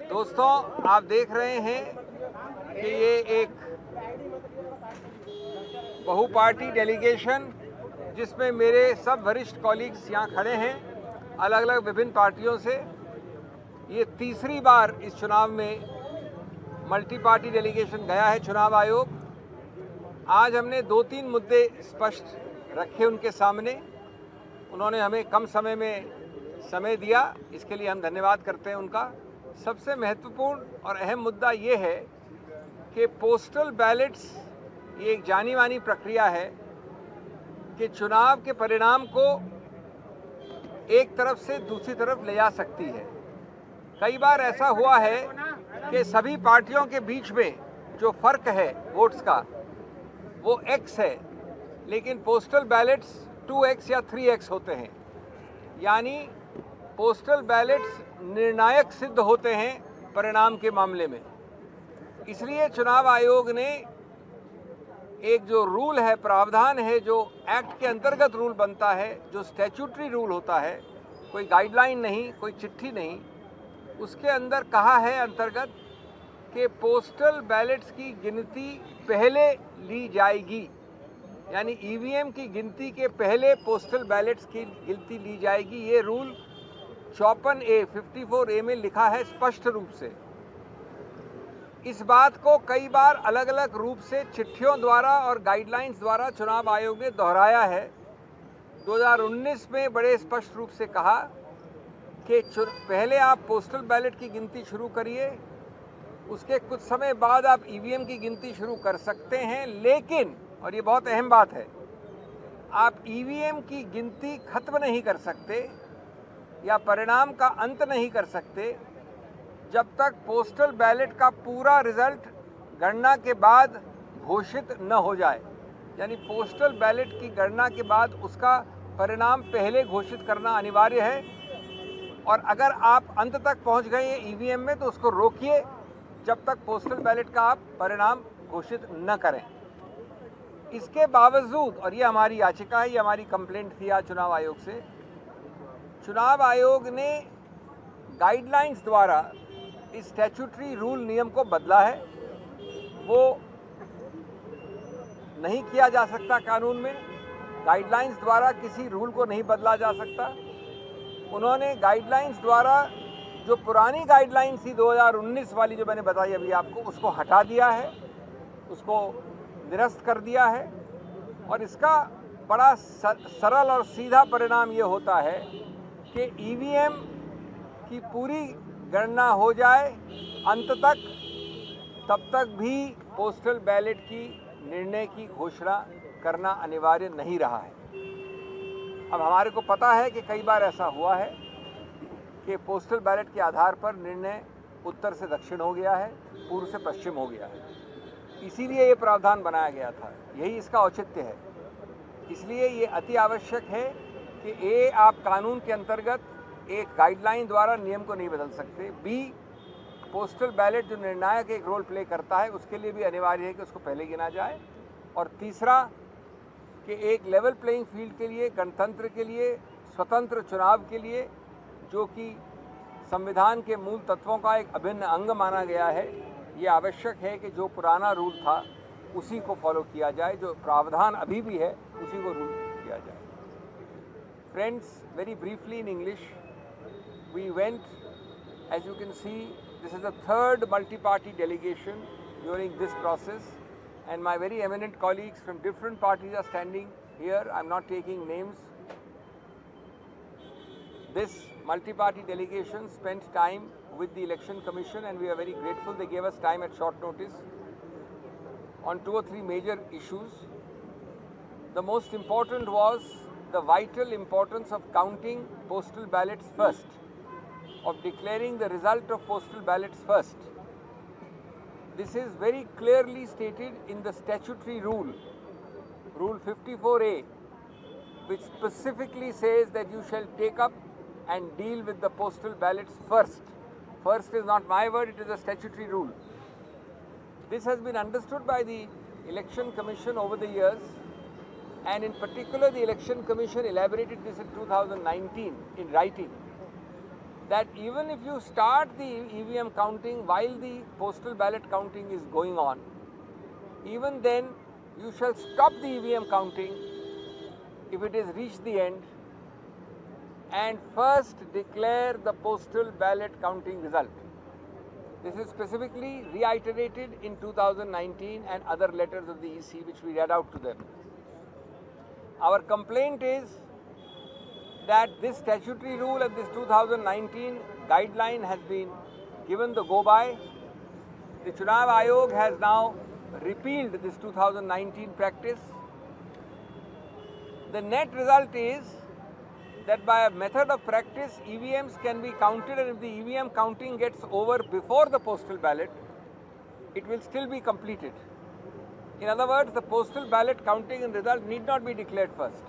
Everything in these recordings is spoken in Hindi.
दोस्तों, आप देख रहे हैं कि ये एक बहुपार्टी डेलीगेशन जिसमें मेरे सब वरिष्ठ कॉलीग्स यहाँ खड़े हैं अलग अलग विभिन्न पार्टियों से। ये तीसरी बार इस चुनाव में मल्टी पार्टी डेलीगेशन गया है चुनाव आयोग। आज हमने 2-3 मुद्दे स्पष्ट रखे उनके सामने। उन्होंने हमें कम समय में समय दिया, इसके लिए हम धन्यवाद करते हैं उनका। सबसे महत्वपूर्ण और अहम मुद्दा ये है कि पोस्टल बैलेट्स ये एक जानी मानी प्रक्रिया है कि चुनाव के परिणाम को एक तरफ से दूसरी तरफ ले जा सकती है। कई बार ऐसा हुआ है कि सभी पार्टियों के बीच में जो फर्क है वोट्स का वो x है, लेकिन पोस्टल बैलेट्स 2x या 3x होते हैं। यानी पोस्टल बैलेट्स निर्णायक सिद्ध होते हैं परिणाम के मामले में। इसलिए चुनाव आयोग ने एक जो रूल है, प्रावधान है, जो एक्ट के अंतर्गत रूल बनता है, जो स्टैट्यूटरी रूल होता है, कोई गाइडलाइन नहीं, कोई चिट्ठी नहीं, उसके अंदर कहा है अंतर्गत कि पोस्टल बैलेट्स की गिनती पहले ली जाएगी। यानी ईवीएम की गिनती के पहले पोस्टल बैलेट्स की गिनती ली जाएगी। ये रूल 54A में लिखा है स्पष्ट रूप से। इस बात को कई बार अलग अलग रूप से चिट्ठियों द्वारा और गाइडलाइंस द्वारा चुनाव आयोग ने दोहराया है। 2019 में बड़े स्पष्ट रूप से कहा कि पहले आप पोस्टल बैलेट की गिनती शुरू करिए, उसके कुछ समय बाद आप ईवीएम की गिनती शुरू कर सकते हैं, लेकिन, और ये बहुत अहम बात है, आप ईवीएम की गिनती खत्म नहीं कर सकते या परिणाम का अंत नहीं कर सकते जब तक पोस्टल बैलेट का पूरा रिजल्ट गणना के बाद घोषित न हो जाए। यानी पोस्टल बैलेट की गणना के बाद उसका परिणाम पहले घोषित करना अनिवार्य है। और अगर आप अंत तक पहुंच गए हैं ईवीएम में तो उसको रोकिए जब तक पोस्टल बैलेट का आप परिणाम घोषित न करें। इसके बावजूद, और ये हमारी याचिका है, ये हमारी कंप्लेंट थी आज चुनाव आयोग से, चुनाव आयोग ने गाइडलाइंस द्वारा इस स्टैट्यूटरी रूल नियम को बदला है। वो नहीं किया जा सकता कानून में। गाइडलाइंस द्वारा किसी रूल को नहीं बदला जा सकता। उन्होंने गाइडलाइंस द्वारा जो पुरानी गाइडलाइंस थी 2019 वाली, जो मैंने बताई अभी आपको, उसको हटा दिया है, उसको निरस्त कर दिया है। और इसका बड़ा सरल और सीधा परिणाम ये होता है कि ईवीएम की पूरी गणना हो जाए अंत तक, तब तक भी पोस्टल बैलेट की निर्णय की घोषणा करना अनिवार्य नहीं रहा है। अब हमारे को पता है कि कई बार ऐसा हुआ है कि पोस्टल बैलेट के आधार पर निर्णय उत्तर से दक्षिण हो गया है, पूर्व से पश्चिम हो गया है। इसीलिए ये प्रावधान बनाया गया था, यही इसका औचित्य है। इसलिए ये अति आवश्यक है कि ए, आप कानून के अंतर्गत एक गाइडलाइन द्वारा नियम को नहीं बदल सकते। बी, पोस्टल बैलेट जो निर्णायक एक रोल प्ले करता है उसके लिए भी अनिवार्य है कि उसको पहले गिना जाए। और तीसरा कि एक लेवल प्लेइंग फील्ड के लिए, गणतंत्र के लिए, स्वतंत्र चुनाव के लिए, जो कि संविधान के मूल तत्वों का एक अभिन्न अंग माना गया है, ये आवश्यक है कि जो पुराना रूल था उसी को फॉलो किया जाए, जो प्रावधान अभी भी है उसी को रूल किया जाए। Friends, very briefly in English, we went, as you can see, this is the third multi-party delegation during this process, and my very eminent colleagues from different parties are standing here. I'm not taking names. This multi-party delegation spent time with the Election Commission, and we are very grateful. They gave us time at short notice on 2 or 3 major issues. The most important was the vital importance of counting postal ballots first, of declaring the result of postal ballots first. This is very clearly stated in the statutory rule, Rule 54A, which specifically says that you shall take up and deal with the postal ballots first. First is not my word, it is a statutory rule. This has been understood by the Election Commission over the years, and in particular the Election Commission elaborated this in 2019 in writing. that even if you start the EVM counting while the postal ballot counting is going on, even then you shall stop the EVM counting if it has reached the end and first declare the postal ballot counting result. This is specifically reiterated in 2019 and other letters of the EC which we read out to them. Our complaint is that this statutory rule and this 2019 guideline has been given the go-by. The Chunav Ayog has now repealed this 2019 practice. The net result is that by a method of practice, EVMs can be counted, and if the EVM counting gets over before the postal ballot, it will still be completed. In other words, the postal ballot counting and result need not be declared first.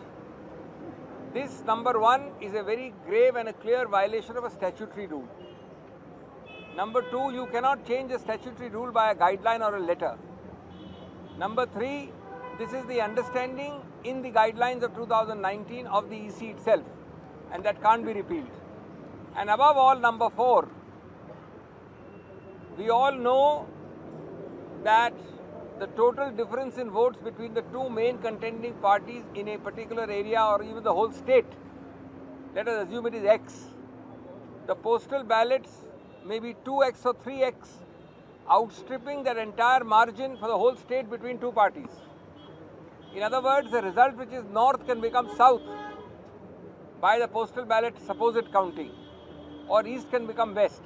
This, number one, is a very grave and a clear violation of a statutory rule. Number two, you cannot change a statutory rule by a guideline or a letter. Number three, this is the understanding in the guidelines of 2019 of the EC itself, and that can't be repealed. And above all, number four, we all know that the total difference in votes between the two main contending parties in a particular area or even the whole state, let us assume it is X. The postal ballots may be 2X or 3X, outstripping that entire margin for the whole state between two parties. In other words, the result which is north can become south by the postal ballot supposed counting, or east can become west.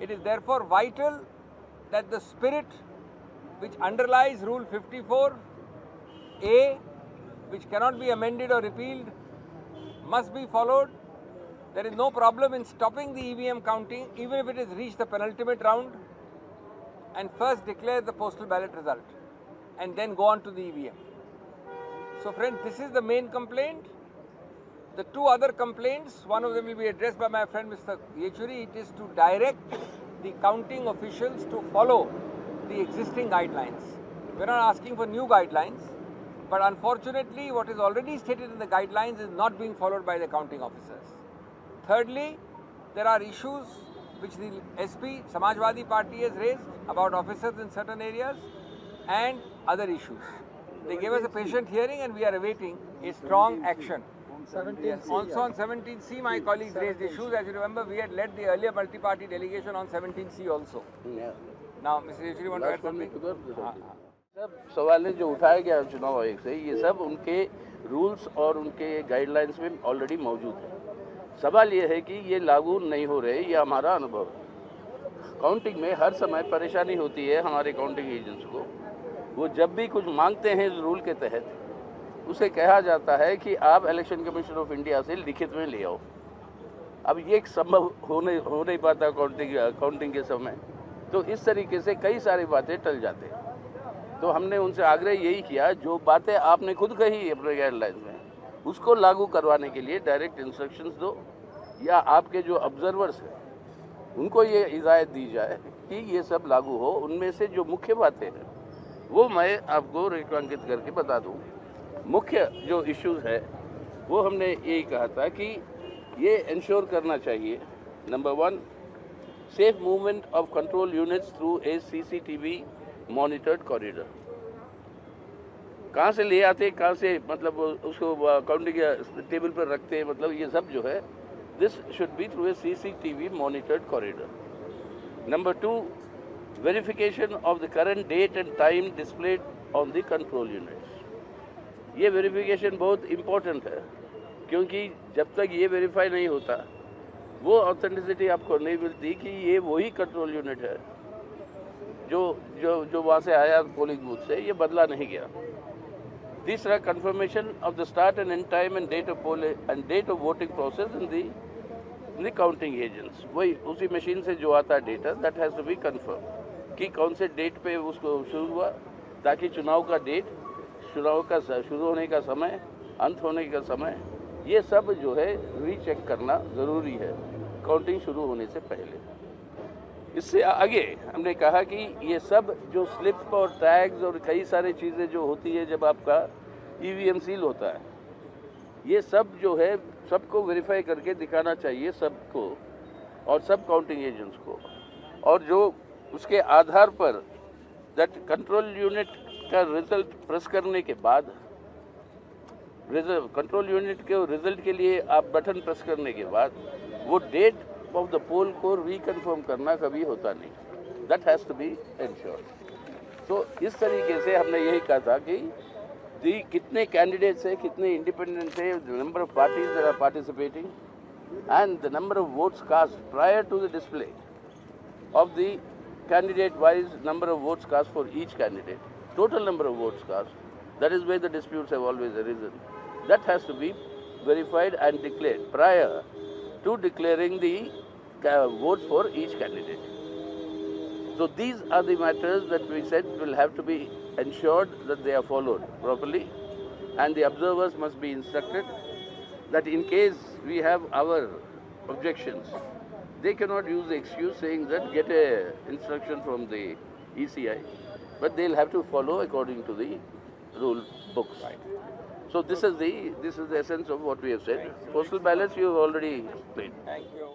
It is therefore vital that the spirit which underlies Rule 54A, which cannot be amended or repealed, must be followed. There is no problem in stopping the EVM counting, even if it has reached the penultimate round, and first declare the postal ballot result, and then go on to the EVM. So friends, this is the main complaint. The two other complaints, one of them will be addressed by my friend Mr. Yechuri. It is to direct the counting officials to follow the existing guidelines. We are not asking for new guidelines, but unfortunately what is already stated in the guidelines is not being followed by the counting officers. Thirdly, there are issues which the SP, Samajwadi Party, has raised about officers in certain areas and other issues. They gave us a patient hearing and we are awaiting a strong action. Yes. Also on 17C, my colleagues raised issues. As you remember, we had led the earlier multi-party delegation on 17C also. Yeah. Now, Mr. Yechuri, want to add something? सब सवाल जो उठाया गया चुनाव आयोग से, ये सब उनके रूल्स और उनके गाइडलाइंस में ऑलरेडी मौजूद है। सवाल ये है कि ये लागू नहीं हो रहे, ये हमारा अनुभव है। काउंटिंग में हर समय परेशानी होती है हमारे काउंटिंग एजेंट्स को। वो जब भी कुछ मांगते हैं इस रूल के तहत, उसे कहा जाता है कि आप इलेक्शन कमीशन ऑफ इंडिया से लिखित में ले आओ। अब ये संभव हो नहीं पाता काउंटिंग के समय, तो इस तरीके से कई सारी बातें टल जाते हैं। तो हमने उनसे आग्रह यही किया, जो बातें आपने खुद कही अपने गाइडलाइंस में, उसको लागू करवाने के लिए डायरेक्ट इंस्ट्रक्शंस दो, या आपके जो ऑब्जर्वर्स हैं उनको ये हिदायत दी जाए कि ये सब लागू हो। उनमें से जो मुख्य बातें हैं वो मैं आपको रेखांकित करके बता दूँ। मुख्य जो इश्यूज है वो हमने यही कहा था कि ये इंश्योर करना चाहिए, number one, safe movement of control units through a CCTV monitored corridor. कहाँ से ले आते, कहाँ से मतलब उसको काउंटिंग टेबल पर रखते हैं, मतलब ये सब जो है, this should be through a CCTV monitored corridor. Number two, verification of the current date and time displayed on the control units. ये वेरिफिकेशन बहुत इम्पोर्टेंट है, क्योंकि जब तक ये वेरीफाई नहीं होता वो ऑथेंटिसिटी आपको नहीं मिलती कि ये वही कंट्रोल यूनिट है जो वहाँ से आया पोलिंग बूथ से, ये बदला नहीं गया। तीसरा, confirmation of the start and end time and date of polling and date of voting process in the counting agents. वही उसी मशीन से जो आता है data, that has to be confirm कि कौन से डेट पे उसको शुरू हुआ, ताकि चुनाव का डेट, चुनाव का शुरू होने का समय, अंत होने का समय, ये सब जो है रीचेक करना ज़रूरी है काउंटिंग शुरू होने से पहले। इससे आगे हमने कहा कि ये सब जो स्लिप और टैग्स और कई सारी चीज़ें जो होती है जब आपका EVM सील होता है, ये सब जो है सबको वेरीफाई करके दिखाना चाहिए सबको और सब काउंटिंग एजेंट्स को, और जो उसके आधार पर दैट कंट्रोल यूनिट का रिजल्ट प्रेस करने के बाद, कंट्रोल यूनिट के रिजल्ट के लिए आप बटन प्रेस करने के बाद वो डेट ऑफ द पोल को रिकन्फर्म करना कभी होता नहीं, that has to be ensured. तो इस तरीके से हमने यही कहा था कि कितने कैंडिडेट्स है, कितने इंडिपेंडेंट है, the number of parties that are participating and the number of votes cast prior to the display of the candidate wise number of votes cast for each candidate, total number of votes cast, that is where the disputes have always arisen, that has to be verified and declared prior to declaring the votes for each candidate. So these are the matters that we said will have to be ensured that they are followed properly, and the observers must be instructed that in case we have our objections, they cannot use the excuse saying that get a instruction from the ECI, but they'll have to follow according to the rule books. Right. So this is the essence of what we have said. Postal ballots you have already explained. Thank you.